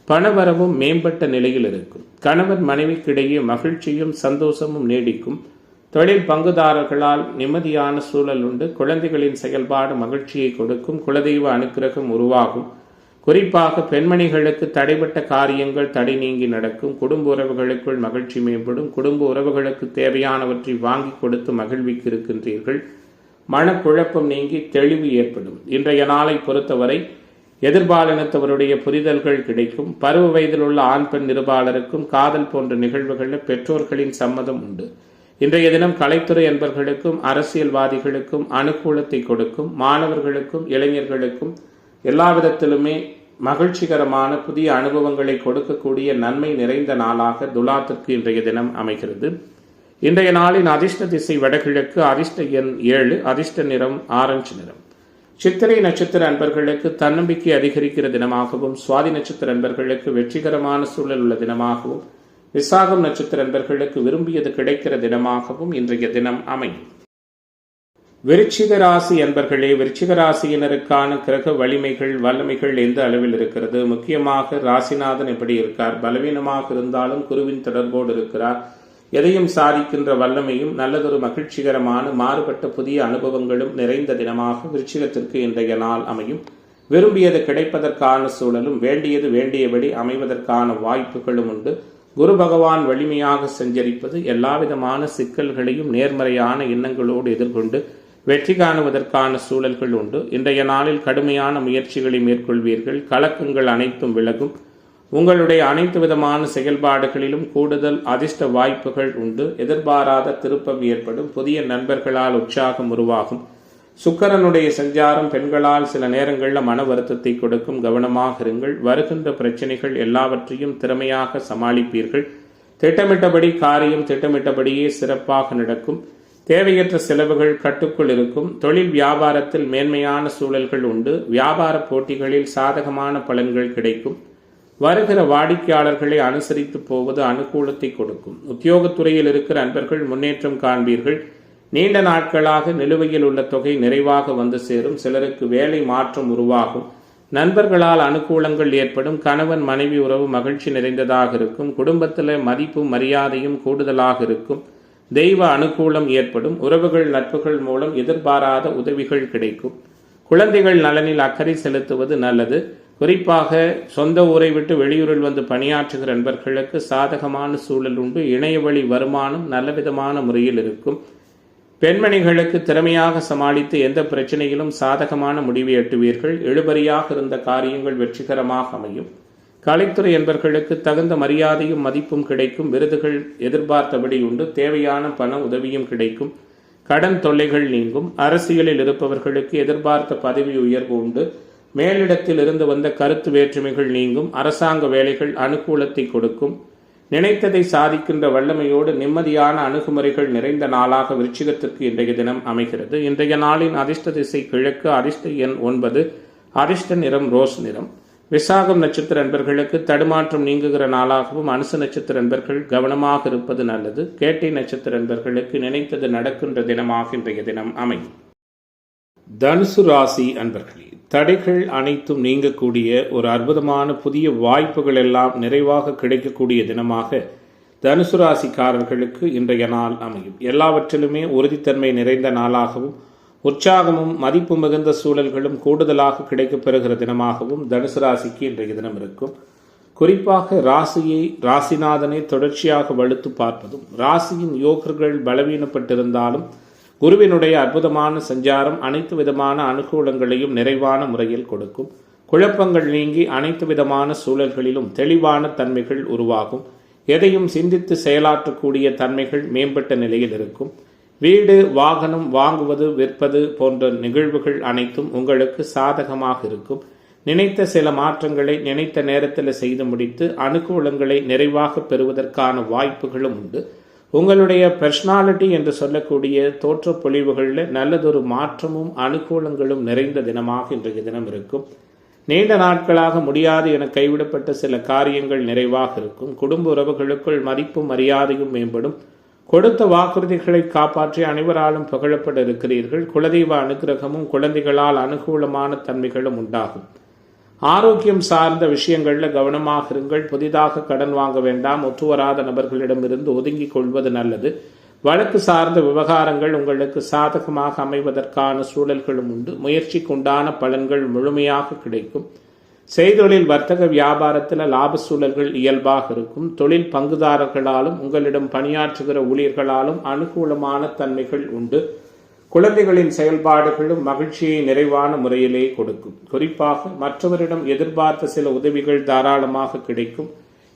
பணவரவும் மேம்பட்ட நிலையில் இருக்கும். கணவன் மனைவிக்கிடையே மகிழ்ச்சியும் சந்தோஷமும் நீடிக்கும். தொழில் பங்குதாரர்களால் நிம்மதியான சூழல் உண்டு. குழந்தைகளின் செயல்பாடு மகிழ்ச்சியை கொடுக்கும். குலதெய்வ அனுக்கிரகம் உருவாகும். குறிப்பாக பெண்மணிகளுக்கு தடைபட்ட காரியங்கள் தடை நீங்கி நடக்கும். குடும்ப உறவுகளுக்குள் மகிழ்ச்சி மேம்படும். குடும்ப உறவுகளுக்கு தேவையானவற்றை வாங்கி கொடுத்து மகிழ்விக்கு இருக்கின்றீர்கள். மனக்குழப்பம் நீங்கி தெளிவு ஏற்படும். இன்றைய நாளை பொறுத்தவரை எதிர்பாலினத்தவருடைய புரிதல்கள் கிடைக்கும். பருவ வயதில் உள்ள ஆண் பெண் நிருபாளருக்கும் காதல் போன்ற நிகழ்வுகளில் பெற்றோர்களின் சம்மதம் உண்டு. இன்றைய தினம் கலைத்துறை என்பர்களுக்கும் அரசியல்வாதிகளுக்கும் அனுகூலத்தை கொடுக்கும். மாணவர்களுக்கும் இளைஞர்களுக்கும் எல்லா விதத்திலுமே மகிழ்ச்சிகரமான புதிய அனுபவங்களை கொடுக்கக்கூடிய நன்மை நிறைந்த நாளாக துலாத்திற்கு இன்றைய தினம் அமைகிறது. இன்றைய நாளின் அதிர்ஷ்ட திசை வடகிழக்கு, அதிர்ஷ்ட எண் 7, அதிர்ஷ்ட நிறம் ஆரஞ்சு நிறம். சித்திரை நட்சத்திர அன்பர்களுக்கு தன்னம்பிக்கை அதிகரிக்கிற தினமாகவும், சுவாதி நட்சத்திர அன்பர்களுக்கு வெற்றிகரமான சூழல் உள்ள தினமாகவும், விசாகம் நட்சத்திர அன்பர்களுக்கு விரும்பியது கிடைக்கிற தினமாகவும் இன்றைய தினம் அமையும். விருச்சிக ராசி அன்பர்களே, விருச்சிக ராசியினருக்கான கிரக வலிமைகள் வல்லமைகள் எந்த அளவில் இருக்கிறது? முக்கியமாக ராசிநாதன் எப்படி இருக்கார்? பலவீனமாக இருந்தாலும் குருவின் தொடர்போடு இருக்கிறார். எதையும் சாதிக்கின்ற வல்லமையும் நல்லதொரு மகிழ்ச்சிகரமான மாறுபட்ட புதிய அனுபவங்களும் நிறைந்த தினமாக விருச்சிகத்திற்கு இன்றைய நாள் அமையும். விரும்பியது கிடைப்பதற்கான சூழலும் வேண்டியது வேண்டியபடி அமைவதற்கான வாய்ப்புகளும் உண்டு. குரு பகவான் வலிமையாக சஞ்சரிப்பது எல்லாவிதமான சிக்கல்களையும் நேர்மறையான எண்ணங்களோடு எதிர்கொண்டு வெற்றி காணுவதற்கான சூழல்கள் உண்டு. இன்றைய நாளில் கடுமையான முயற்சிகளை மேற்கொள்வீர்கள். கலக்கங்கள் அனைத்தும் விலகும். உங்களுடைய அனைத்து விதமான செயல்பாடுகளிலும் கூடுதல் அதிர்ஷ்ட வாய்ப்புகள் உண்டு. எதிர்பாராத திருப்பம் ஏற்படும். புதிய நண்பர்களால் உற்சாகம் உருவாகும். சுக்கிரனுடைய சஞ்சாரம் பெண்களால் சில நேரங்களில் மன வருத்தத்தை கொடுக்கும். கவனமாக இருங்கள். வருகின்ற பிரச்சனைகள் எல்லாவற்றையும் திறமையாக சமாளிப்பீர்கள். திட்டமிட்டபடி காரியம் திட்டமிட்டபடியே சிறப்பாக நடக்கும். தேவையற்ற செலவுகள் கட்டுக்குள் இருக்கும். தொழில் வியாபாரத்தில் மேன்மையான சூழல்கள் உண்டு. வியாபார போட்டிகளில் சாதகமான பலன்கள் கிடைக்கும். வருகிற வாடிக்கையாளர்களை அனுசரித்து போவது அனுகூலத்தை கொடுக்கும். உத்தியோகத்துறையில் இருக்கிற அன்பர்கள் முன்னேற்றம் காண்பீர்கள். நீண்ட நாட்களாக நிலுவையில் உள்ள தொகை நிறைவாக வந்து சேரும். சிலருக்கு வேலை மாற்றம் உருவாகும். நண்பர்களால் அனுகூலங்கள் ஏற்படும். கணவன் மனைவி உறவு மகிழ்ச்சி நிறைந்ததாக இருக்கும். குடும்பத்தில் மதிப்பும் மரியாதையும் கூடுதலாக இருக்கும். தெய்வ அனுகூலம் ஏற்படும். உறவுகள் நட்புகள் மூலம் எதிர்பாராத உதவிகள் கிடைக்கும். குழந்தைகள் நலனில் அக்கறை செலுத்துவது நல்லது. குறிப்பாக சொந்த ஊரை விட்டு வெளியூரில் வந்து பணியாற்றுகிற நண்பர்களுக்கு சாதகமான சூழல் உண்டு. இணையவழி வருமானம் நல்லவிதமான முறையில் இருக்கும். பெண்மணிகளுக்கு திறமையாக சமாளித்து எந்த பிரச்சனையிலும் சாதகமான முடிவை எட்டுவீர்கள். இழுபறியாக இருந்த காரியங்கள் வெற்றிகரமாக அமையும். கலைத்துறை என்பர்களுக்கு தகுந்த மரியாதையும் மதிப்பும் கிடைக்கும். விருதுகள் எதிர்பார்த்தபடி உண்டு. தேவையான பண உதவியும் கிடைக்கும். கடன் தொல்லைகள் நீங்கும். அரசியலில் இருப்பவர்களுக்கு எதிர்பார்த்த பதவி உயர்வு உண்டு. மேலிடத்தில் இருந்து வந்த கருத்து வேற்றுமைகள் நீங்கும். அரசாங்க வேலைகள் அனுகூலத்தை கொடுக்கும். நினைத்ததை சாதிக்கின்ற வல்லமையோடு நிம்மதியான அணுகுமுறைகள் நிறைந்த நாளாக விருச்சிகத்திற்கு இன்றைய தினம் அமைகிறது. இன்றைய நாளின் அதிர்ஷ்ட திசை கிழக்கு. அதிர்ஷ்ட எண் 9. அதிர்ஷ்ட நிறம் ரோஸ் நிறம். விசாகம் நட்சத்திர அன்பர்களுக்கு தடுமாற்றம் நீங்குகிற நாளாகவும், அனுச நட்சத்திர அன்பர்கள் கவனமாக இருப்பது நல்லது. கேட்டை நட்சத்திர அன்பர்களுக்கு நினைத்தது நடக்கின்ற தினமாக இன்றைய தினம் அமையும். தனுசு ராசி அன்பர்களே, தடைகள் அனைத்தும் நீங்கக்கூடிய ஒரு அற்புதமான புதிய வாய்ப்புகள் எல்லாம் நிறைவாக கிடைக்கக்கூடிய தினமாக தனுசு ராசிக்காரர்களுக்கு இன்றைய நாள் அமையும். எல்லாவற்றிலுமே உறுதித்தன்மை நிறைந்த நாளாகவும் உற்சாகமும் மதிப்பு மிகுந்த சூழல்களும் கூடுதலாக கிடைக்கப்பெறுகிற தினமாகவும் தனுசு ராசிக்கு இன்றைய தினம் இருக்கும். குறிப்பாக ராசியை ராசிநாதனை தொடர்ச்சியாக வலுத்து பார்ப்பதும், ராசியின் யோகர்கள் பலவீனப்பட்டிருந்தாலும் குருவினுடைய அற்புதமான சஞ்சாரம் அனைத்து விதமான அனுகூலங்களையும் நிறைவான முறையில் கொடுக்கும். குழப்பங்கள் நீங்கி அனைத்து விதமான சூழல்களிலும் தெளிவான தன்மைகள் உருவாகும். எதையும் சிந்தித்து செயலாற்றக்கூடிய தன்மைகள் மேம்பட்ட நிலையில் இருக்கும். வீடு வாகனம் வாங்குவது விற்பது போன்ற நிகழ்வுகள் அனைத்தும் உங்களுக்கு சாதகமாக இருக்கும். நினைத்த சில மாற்றங்களை நினைத்த நேரத்தில் செய்து முடித்து அனுகூலங்களை நிறைவாக பெறுவதற்கான வாய்ப்புகளும் உண்டு. உங்களுடைய பர்சனாலிட்டி என்று சொல்லக்கூடிய தோற்ற பொழிவுகளில் நல்லதொரு மாற்றமும் அனுகூலங்களும் நிறைந்த தினமாக இன்றைய தினம் இருக்கும். நீண்ட நாட்களாக முடியாது என கைவிடப்பட்ட சில காரியங்கள் நிறைவாக இருக்கும். குடும்ப உறவுகளுக்குள் மதிப்பும் மரியாதையும் மேம்படும். கொடுத்த வாக்குறுதிகளை காப்பாற்றி அனைவராலும் புகழப்பட இருக்கிறீர்கள். குலதெய்வ அனுகிரகமும் குழந்தைகளால் அனுகூலமான தன்மைகளும் உண்டாகும். ஆரோக்கியம் சார்ந்த விஷயங்களில் கவனமாக இருங்கள். புதிதாக கடன் வாங்க வேண்டாம். ஒத்துவராத நபர்களிடமிருந்து ஒதுங்கிக் கொள்வது நல்லது. வழக்கு சார்ந்த விவகாரங்கள் உங்களுக்கு சாதகமாக அமைவதற்கான சூழல்களும் உண்டு. முயற்சிக்குண்டான பலன்கள் முழுமையாக கிடைக்கும். செய்தொழில் வர்த்தக வியாபாரத்தில் லாப சூழல்கள் இயல்பாக இருக்கும். தொழில் பங்குதாரர்களாலும் உங்களிடம் பணியாற்றுகிற ஊழியர்களாலும் அனுகூலமான தன்மைகள் உண்டு. குழந்தைகளின் செயல்பாடுகளும் மகிழ்ச்சியை நிறைவான முறையிலே கொடுக்கும். குறிப்பாக மற்றவரிடம் எதிர்பார்த்த சில உதவிகள் தாராளமாக கிடைக்கும்.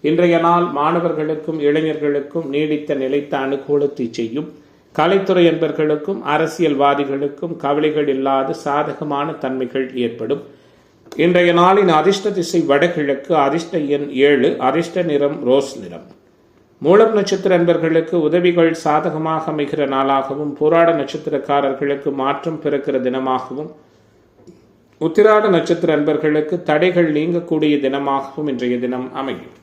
இன்றைய நாள் மாணவர்களுக்கும் இளைஞர்களுக்கும் நீடித்த நிலைத்த அனுகூலத்தை செய்யும். கலைத்துறை என்பர்களுக்கும் அரசியல்வாதிகளுக்கும் கவலைகள் இல்லாத சாதகமான தன்மைகள் ஏற்படும். இன்றைய நாளின் அதிர்ஷ்ட திசை வடகிழக்கு. அதிர்ஷ்ட எண் 7. அதிர்ஷ்ட நிறம் ரோஸ் நிறம். மூலம் நட்சத்திர அன்பர்களுக்கு உதவிகள் சாதகமாக அமைகிற நாளாகவும், போராட நட்சத்திரக்காரர்களுக்கு மாற்றம் பிறக்கிற தினமாகவும், உத்திராட நட்சத்திர அன்பர்களுக்கு தடைகள் நீங்கக்கூடிய தினமாகவும் இன்றைய தினம் அமையும்.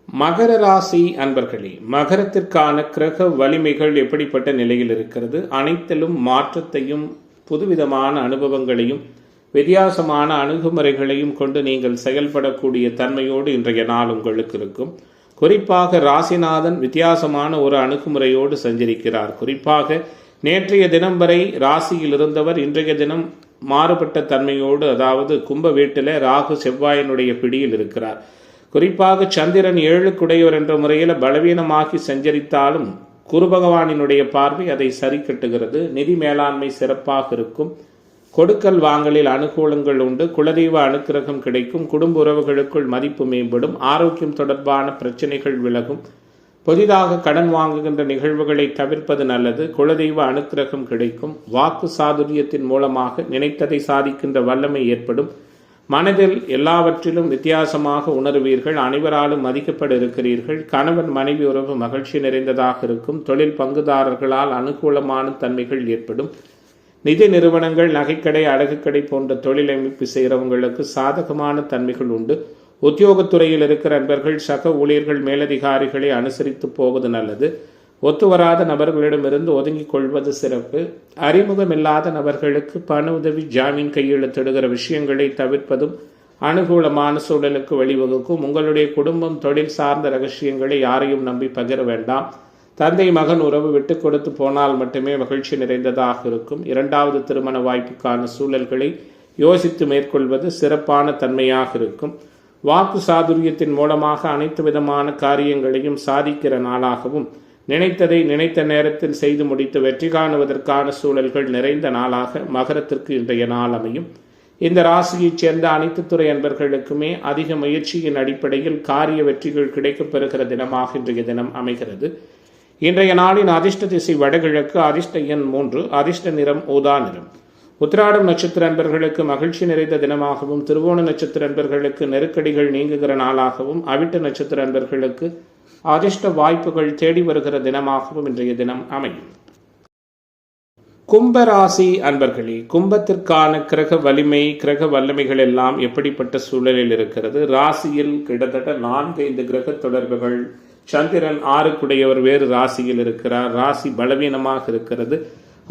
மகர ராசி அன்பர்களே, மகரத்திற்கான கிரக வலிமைகள் எப்படிப்பட்ட நிலையில் இருக்கிறது? அனைத்திலும் மாற்றத்தையும் புதுவிதமான அனுபவங்களையும் வித்தியாசமான அணுகுமுறைகளையும் கொண்டு நீங்கள் செயல்படக்கூடிய தன்மையோடு இன்றைய நாள் உங்களுக்கு இருக்கும். குறிப்பாக ராசிநாதன் வித்தியாசமான ஒரு அணுகுமுறையோடு சஞ்சரிக்கிறார். குறிப்பாக நேற்றைய தினம் வரை ராசியில் இருந்தவர் இன்றைய தினம் மாறுபட்ட தன்மையோடு, அதாவது கும்ப வீட்டில் ராகு செவ்வாயினுடைய பிடியில் இருக்கிறார். குறிப்பாக சந்திரன் 7க்குடையவர் என்ற முறையில் பலவீனமாகி சஞ்சரித்தாலும் குரு பகவானினுடைய பார்வை அதை சரி கட்டுகிறது. நிதி மேலாண்மை சிறப்பாக இருக்கும். கொடுக்கல் வாங்கலில் அனுகூலங்கள் உண்டு. குலதெய்வ அனுக்கிரகம் கிடைக்கும். குடும்ப உறவுகளுக்குள் மதிப்பு மேம்படும். ஆரோக்கியம் தொடர்பான பிரச்சனைகள் விலகும். புதிதாக கடன் வாங்குகின்ற நிகழ்வுகளை தவிர்ப்பது நல்லது. குலதெய்வ அனுக்கிரகம் கிடைக்கும். வாக்கு சாதுரியத்தின் மூலமாக நினைத்ததை சாதிக்கின்ற வல்லமை ஏற்படும். மனதில் எல்லாவற்றிலும் வித்தியாசமாக உணர்வீர்கள். அனைவராலும் மதிக்கப்பட இருக்கிறீர்கள். கணவன் மனைவி உறவு மகிழ்ச்சி நிறைந்ததாக இருக்கும். தொழில் பங்குதாரர்களால் அனுகூலமான தன்மைகள் ஏற்படும். நிதி நிறுவனங்கள், நகைக்கடை, அழகுக்கடை போன்ற தொழில் அமைப்பு செய்கிறவங்களுக்கு சாதகமான தன்மைகள் உண்டு. உத்தியோகத்துறையில் இருக்கிற நண்பர்கள் சக ஊழியர்கள் மேலதிகாரிகளை அனுசரித்து போவது நல்லது. ஒத்துவராத நபர்களிடமிருந்து ஒதுங்கிக் கொள்வது சிறப்பு. அறிமுகமில்லாத நபர்களுக்கு பண உதவி, ஜாமீன் கையெழுத்திடுகிற விஷயங்களை தவிர்ப்பதும் அனுகூலமான சூழலுக்கு வழிவகுக்கும். உங்களுடைய குடும்பம், தொழில் சார்ந்த ரகசியங்களை யாரையும் நம்பி பகிர வேண்டாம். தந்தை மகன் உறவு விட்டு கொடுத்து போனால் மட்டுமே மகிழ்ச்சி நிறைந்ததாக இருக்கும். 2வது திருமண வாய்ப்புக்கான சூழல்களை யோசித்து மேற்கொள்வது சிறப்பான தன்மையாக இருக்கும். வாக்கு சாதுரியத்தின் மூலமாக அனைத்து விதமான காரியங்களையும் சாதிக்கிற நாளாகவும், நினைத்ததை நினைத்த நேரத்தில் செய்து முடித்து வெற்றி காணுவதற்கான சூழல்கள் நிறைந்த நாளாக மகரத்திற்கு இன்றைய நாள் அமையும். இந்த ராசியைச் சேர்ந்த அனைத்து துறை அன்பர்களுக்குமே அதிக முயற்சியின் அடிப்படையில் காரிய வெற்றிகள் கிடைக்கப்பெறுகிற தினமாக இன்றைய தினம் அமைகிறது. இன்றைய நாளின் அதிர்ஷ்ட திசை வடகிழக்கு. அதிர்ஷ்ட எண் 3. அதிர்ஷ்ட நிறம் ஊதா நிறம். உத்திராடம் நட்சத்திர அன்பர்களுக்கு மகிழ்ச்சி நிறைந்த தினமாகவும், திருவோண நட்சத்திர அன்பர்களுக்கு நெருக்கடிகள் நீங்குகிற நாளாகவும், அவிட்ட நட்சத்திர அன்பர்களுக்கு அதிர்ஷ்ட வாய்ப்புகள் தேடி வருகிற தினமாகவும் இன்றைய தினம் அமையும். கும்பராசி அன்பர்களே, கும்பத்திற்கான கிரக வலிமை, கிரக வல்லமைகள் எல்லாம் எப்படிப்பட்ட சூழலில் இருக்கிறது? ராசியில் கிட்டத்தட்ட 4-5 கிரக தொடர்புகள். சந்திரன் 6க்குடையவர் வேறு ராசியில் இருக்கிறார். ராசி பலவீனமாக இருக்கிறது.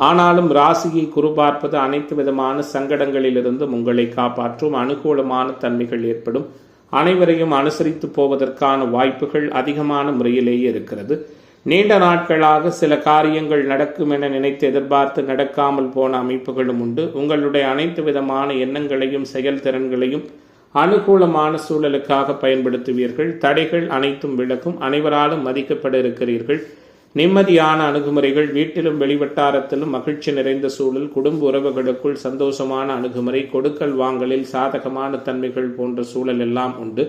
ஆனாலும் ராசியை குரு பார்ப்பது அனைத்து விதமான சங்கடங்களிலிருந்தும் உங்களை காப்பாற்றும். அனுகூலமான தன்மைகள் ஏற்படும். அனைவரையும் அனுசரித்து போவதற்கான வாய்ப்புகள் அதிகமான முறையிலேயே இருக்கிறது. நீண்ட நாட்களாக சில காரியங்கள் நடக்கும் என நினைத்து எதிர்பார்த்து நடக்காமல் போன அமைப்புகளும் உண்டு. உங்களுடைய அனைத்து விதமான எண்ணங்களையும் செயல்திறன்களையும் அனுகூலமான சூழலுக்காக பயன்படுத்துவீர்கள். தடைகள் அனைத்தும் விலகும். அனைவராலும் மதிக்கப்பட இருக்கிறீர்கள். நிம்மதியான அணுகுமுறைகள். வீட்டிலும் வெளிவட்டாரத்திலும் மகிழ்ச்சி நிறைந்த சூழல். குடும்ப உறவுகளுக்குள் சந்தோஷமான அணுகுமுறை. கொடுக்கல் வாங்கலில் சாதகமான தன்மைகள் போன்ற சூழல் எல்லாம் உண்டு.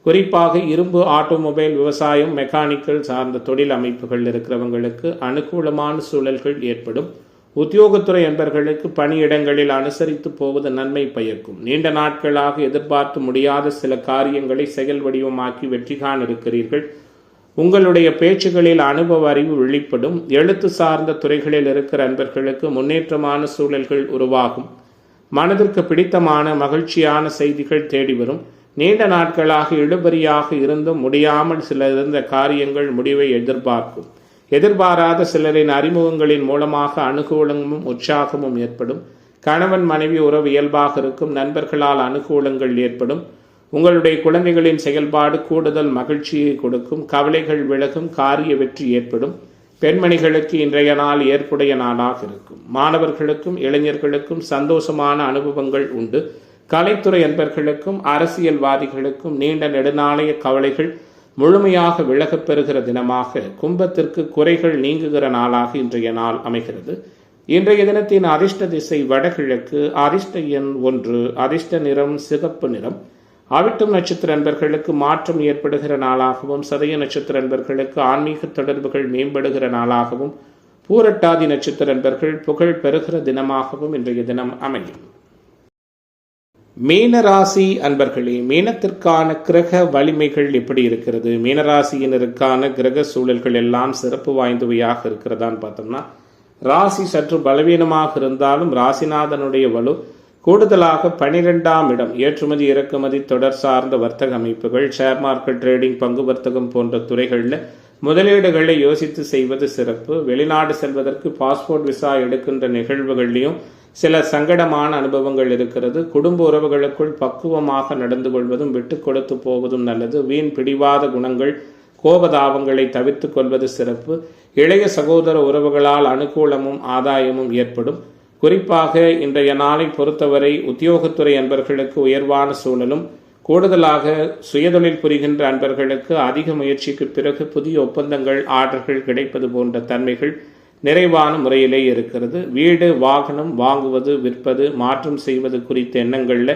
குறிப்பாக இரும்பு, ஆட்டோமொபைல், விவசாயம், மெக்கானிக்கல் சார்ந்த தொழில் அமைப்புகள் இருக்கிறவங்களுக்கு அனுகூலமான சூழல்கள் ஏற்படும். உத்தியோகத்துறை என்பர்களுக்கு பணியிடங்களில் அனுசரித்து போவது நன்மை பயக்கும். நீண்ட நாட்களாக எதிர்பார்த்து முடியாத சில காரியங்களை செயல் வடிவமாக்கி வெற்றி காண இருக்கிறீர்கள். உங்களுடைய பேச்சுகளில் அனுபவ அறிவு வெளிப்படும். எழுத்து சார்ந்த துறைகளில் இருக்கிற அன்பர்களுக்கு முன்னேற்றமான சூழல்கள் உருவாகும். மனதிற்கு பிடித்தமான மகிழ்ச்சியான செய்திகள் தேடி வரும். நீண்ட நாட்களாக இழுபறியாக இருந்தும் முடியாமல் சில இருந்த காரியங்கள் முடிவை எதிர்பார்க்கும். எதிர்பாராத சிலரின் அறிமுகங்களின் மூலமாக அனுகூலமும் உற்சாகமும் ஏற்படும். கணவன் மனைவி உறவு இயல்பாக இருக்கும். நண்பர்களால் அனுகூலங்கள் ஏற்படும். உங்களுடைய குழந்தைகளின் செயல்பாடு கூடுதல் மகிழ்ச்சியை கொடுக்கும். கவலைகள் விலகும். காரிய வெற்றி ஏற்படும். பெண்மணிகளுக்கு இன்றைய நாள் ஏற்புடைய நாளாக இருக்கும். மாணவர்களுக்கும் இளைஞர்களுக்கும் சந்தோஷமான அனுபவங்கள் உண்டு. கலைத்துறை அன்பர்களுக்கும் அரசியல்வாதிகளுக்கும் நீண்ட நெடுநாளைய கவலைகள் முழுமையாக விலகப் பெறுகிற தினமாக, கும்பத்திற்கு குறைகள் நீங்குகிற நாளாக இன்றைய நாள் அமைகிறது. இன்றைய தினத்தின் அதிர்ஷ்ட திசை வடகிழக்கு. அதிர்ஷ்ட எண் 1. அதிர்ஷ்ட நிறம் சிகப்பு நிறம். அவிட்டம் நட்சத்திர அன்பர்களுக்கு மாற்றம் ஏற்படுகிற நாளாகவும், சதய நட்சத்திர அன்பர்களுக்கு ஆன்மீக தொடர்புகள் மேம்படுகிற நாளாகவும், பூரட்டாதி நட்சத்திர அன்பர்கள் புகழ் பெறுகிற தினமாகவும் இன்றைய தினம் அமையும். மீனராசி அன்பர்களே, மீனத்திற்கான கிரக வலிமைகள் எப்படி இருக்கிறது? மீனராசியினருக்கான கிரக சூழல்கள் எல்லாம் சிறப்பு வாய்ந்தவையாக இருக்கிறதான்னு பார்த்தோம்னா, ராசி சற்று பலவீனமாக இருந்தாலும் ராசிநாதனுடைய வலு கூடுதலாக 12ஆம் இடம் ஏற்றுமதி இறக்குமதி தொடர் சார்ந்த வர்த்தக அமைப்புகள், ஷேர் மார்க்கெட் ட்ரேடிங், பங்கு வர்த்தகம் போன்ற துறைகளில் முதலீடுகளை யோசித்து செய்வது சிறப்பு. வெளிநாடு செல்வதற்கு பாஸ்போர்ட் விசா எடுக்கின்ற நிகழ்வுகள்லையும் சில சங்கடமான அனுபவங்கள் இருக்கிறது. குடும்ப உறவுகளுக்குள் பக்குவமாக நடந்து கொள்வதும் விட்டு கொடுத்து போவதும் நல்லது. வீண் பிடிவாத குணங்கள், கோபதாபங்களை தவிர்த்து கொள்வது சிறப்பு. இளைய சகோதர உறவுகளால் அனுகூலமும் ஆதாயமும் ஏற்படும். குறிப்பாக இன்றைய நாளை பொறுத்தவரை உத்தியோகத்துறை அன்பர்களுக்கு உயர்வான சூழலும், கூடுதலாக சுயதொழில் புரிகின்ற அன்பர்களுக்கு அதிக முயற்சிக்கு பிறகு புதிய ஒப்பந்தங்கள், ஆர்டர்கள் கிடைப்பது போன்ற தன்மைகள் நிறைவான முறையிலே இருக்கிறது. வீடு, வாகனம் வாங்குவது, விற்பது, மாற்றம் செய்வது குறித்த எண்ணங்களில்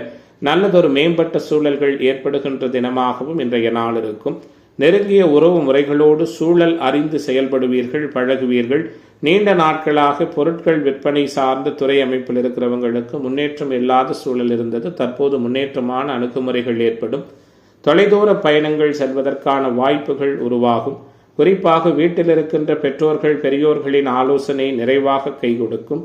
நல்லதொரு மேம்பட்ட சூழல்கள் ஏற்படுகின்ற தினமாகவும் இன்றைய நாள் இருக்கும். நெருங்கிய உறவு முறைகளோடு சூழல் அறிந்து செயல்படுவீர்கள், பழகுவீர்கள். நீண்ட நாட்களாக பொருட்கள் விற்பனை சார்ந்த துறை அமைப்பில் இருக்கிறவங்களுக்கு முன்னேற்றம் இல்லாத சூழல் இருந்தது. தற்போது முன்னேற்றமான அணுகுமுறைகள் ஏற்படும். தொலைதூர பயணங்கள் செல்வதற்கான வாய்ப்புகள் உருவாகும். குறிப்பாக வீட்டில் இருக்கின்ற பெற்றோர்கள், பெரியோர்களின் ஆலோசனை நிறைவாக கை கொடுக்கும்.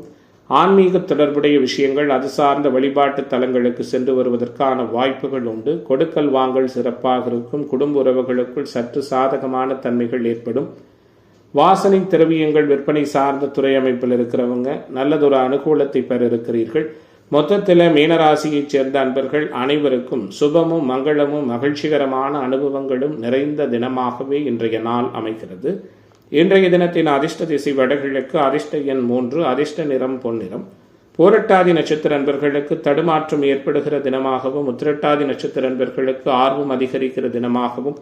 ஆன்மீக தொடர்புடைய விஷயங்கள், அது சார்ந்த வழிபாட்டு தலங்களுக்கு சென்று வருவதற்கான வாய்ப்புகள் உண்டு. கொடுக்கல் வாங்கல் சிறப்பாக இருக்கும். குடும்ப உறவுகளுக்குள் சற்று சாதகமான தன்மைகள் ஏற்படும். வாசனை திரவியங்கள் விற்பனை சார்ந்த துறை அமைப்பில் இருக்கிறவங்க நல்லதொரு அனுகூலத்தை பெற இருக்கிறீர்கள். மொத்தத்தில் மீனராசியைச் சேர்ந்த அன்பர்கள் அனைவருக்கும் சுபமும் மங்களமும் மகிழ்ச்சிகரமான அனுபவங்களும் நிறைந்த தினமாகவே இன்றைய நாள் அமைகிறது. இன்றைய தினத்தின் அதிர்ஷ்ட திசை வடகிழக்கு, அதிர்ஷ்ட எண் 3, அதிர்ஷ்ட நிறம் பொன்னிறம். பூரட்டாதி நட்சத்திர அன்பர்களுக்கு தடுமாற்றம் ஏற்படுகிற தினமாகவும், உத்திரட்டாதி நட்சத்திர அன்பர்களுக்கு ஆர்வம் அதிகரிக்கிற தினமாகவும்,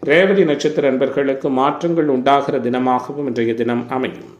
ரேவதி நட்சத்திர அன்பர்களுக்கு மாற்றங்கள் உண்டாகிற தினமாகவும் இன்றைய தினம் அமையும்.